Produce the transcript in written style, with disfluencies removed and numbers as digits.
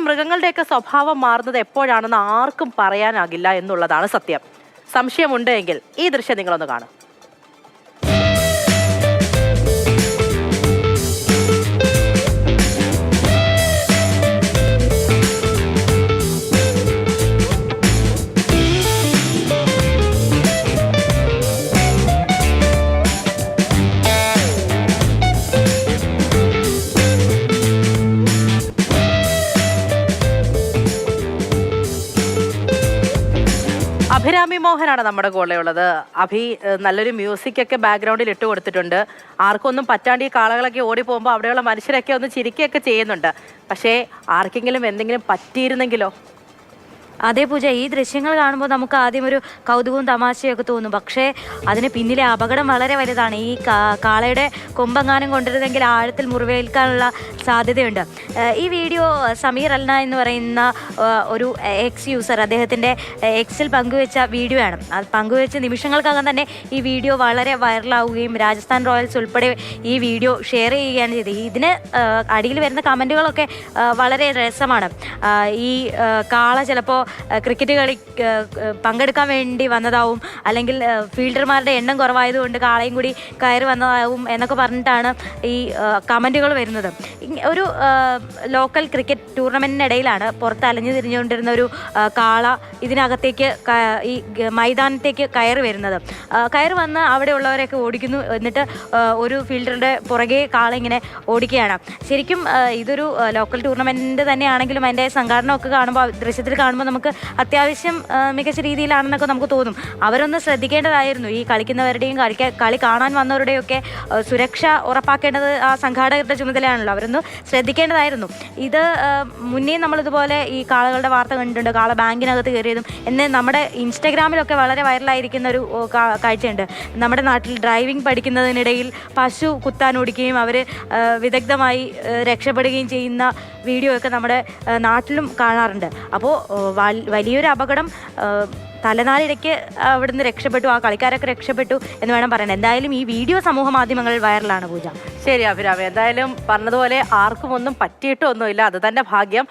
മൃഗങ്ങളുടെയൊക്കെ സ്വഭാവം മാറുന്നത് എപ്പോഴാണെന്ന് ആർക്കും പറയാനാകില്ല എന്നുള്ളതാണ് സത്യം. സംശയമുണ്ട് എങ്കിൽ ഈ ദൃശ്യം നിങ്ങളൊന്ന് കാണും. അഭിരാമി മോഹനാണ് നമ്മുടെ കൂടെയുള്ളത്. അഭി നല്ലൊരു മ്യൂസിക് ഒക്കെ ബാക്ക്ഗ്രൗണ്ടിൽ ഇട്ട് കൊടുത്തിട്ടുണ്ട്. ആർക്കും ഒന്നും പറ്റാണ്ട് ഈ കാളകളൊക്കെ ഓടി പോകുമ്പോൾ അവിടെയുള്ള മനുഷ്യരൊക്കെ ഒന്ന് ചിരിക്കുകയൊക്കെ ചെയ്യുന്നുണ്ട്. പക്ഷേ ആർക്കെങ്കിലും എന്തെങ്കിലും പറ്റിയിരുന്നെങ്കിലോ? അതേ പൂജ, ഈ ദൃശ്യങ്ങൾ കാണുമ്പോൾ നമുക്ക് ആദ്യം ഒരു കൗതുകവും തമാശയൊക്കെ തോന്നും. പക്ഷേ അതിന് പിന്നിലെ അപകടം വളരെ വലുതാണ്. ഈ കാളയുടെ കൊമ്പെങ്ങാനും കൊണ്ടിരുന്നെങ്കിൽ ആഴത്തിൽ മുറിവേൽക്കാനുള്ള സാധ്യതയുണ്ട്. ഈ വീഡിയോ സമീർ അൽന എന്ന് പറയുന്ന ഒരു എക്സ് യൂസർ അദ്ദേഹത്തിൻ്റെ എക്സിൽ പങ്കുവെച്ച വീഡിയോ ആണ്. അത് പങ്കുവെച്ച നിമിഷങ്ങൾക്കകം തന്നെ ഈ വീഡിയോ വളരെ വൈറലാവുകയും രാജസ്ഥാൻ റോയൽസ് ഉൾപ്പെടെ ഈ വീഡിയോ ഷെയർ ചെയ്യുകയാണ് ചെയ്തത്. ഇതിന് അടിയിൽ വരുന്ന കമൻറ്റുകളൊക്കെ വളരെ രസമാണ്. ഈ കാള ചിലപ്പോൾ ക്രിക്കറ്റ് കളി പങ്കെടുക്കാൻ വേണ്ടി വന്നതാവും, അല്ലെങ്കിൽ ഫീൽഡർമാരുടെ എണ്ണം കുറവായതുകൊണ്ട് കാളയും കൂടി കയറി വന്നതാവും എന്നൊക്കെ പറഞ്ഞിട്ടാണ് ഈ കമൻറ്റുകൾ വരുന്നത്. ഒരു ലോക്കൽ ക്രിക്കറ്റ് ടൂർണമെൻറ്റിനിടയിലാണ് പുറത്ത് അലഞ്ഞു തിരിഞ്ഞുകൊണ്ടിരുന്ന ഒരു കാള ഇതിനകത്തേക്ക് ഈ മൈതാനത്തേക്ക് കയറി വരുന്നത്. കയറി വന്ന് അവിടെയുള്ളവരെയൊക്കെ ഓടിക്കുന്നു. എന്നിട്ട് ഒരു ഫീൽഡറുടെ പുറകെ കാള ഇങ്ങനെ ഓടിക്കുകയാണ്. ശരിക്കും ഇതൊരു ലോക്കൽ ടൂർണമെൻറ്റ് തന്നെയാണെങ്കിലും അതിൻ്റെ സംഘാടനമൊക്കെ കാണുമ്പോൾ, ദൃശ്യത്തിൽ കാണുമ്പോൾ നമുക്ക് അത്യാവശ്യം മികച്ച രീതിയിലാണെന്നൊക്കെ നമുക്ക് തോന്നും. അവരൊന്ന് ശ്രദ്ധിക്കേണ്ടതായിരുന്നു. ഈ കളിക്കുന്നവരുടെയും കളി കാണാൻ വന്നവരുടെയൊക്കെ സുരക്ഷ ഉറപ്പാക്കേണ്ടത് ആ സംഘാടകരുടെ ചുമതലയാണല്ലോ. അവരൊന്ന് ശ്രദ്ധിക്കേണ്ടതായിരുന്നു. ഇത് മുന്നേ നമ്മളിതുപോലെ ഈ കാളകളുടെ വാർത്ത കണ്ടിട്ടുണ്ട്. കാള ബാങ്കിനകത്ത് കയറിയതും എന്ന് നമ്മുടെ ഇൻസ്റ്റഗ്രാമിലൊക്കെ വളരെ വൈറലായിരിക്കുന്ന ഒരു കാഴ്ചയുണ്ട്. നമ്മുടെ നാട്ടിൽ ഡ്രൈവിംഗ് പഠിക്കുന്നതിനിടയിൽ പശു കുത്താനോടിക്കുകയും അവർ വിദഗ്ധമായി രക്ഷപ്പെടുകയും ചെയ്യുന്ന വീഡിയോ ഒക്കെ നമ്മുടെ നാട്ടിലും കാണാറുണ്ട്. അപ്പോൾ വലിയൊരു അപകടം തലനാരിടയ്ക്ക് അവിടുന്ന് രക്ഷപ്പെട്ടു. ആ കളിക്കാരൊക്കെ രക്ഷപ്പെട്ടു എന്ന് വേണം പറയാൻ. എന്തായാലും ഈ വീഡിയോ സമൂഹ മാധ്യമങ്ങളിൽ വൈറലാണ് പൂജ. ശരി അഭിരാമി, എന്തായാലും പറഞ്ഞതുപോലെ ആർക്കും ഒന്നും പറ്റിയിട്ടൊന്നുമില്ല. അത് തന്നെ ഭാഗ്യം.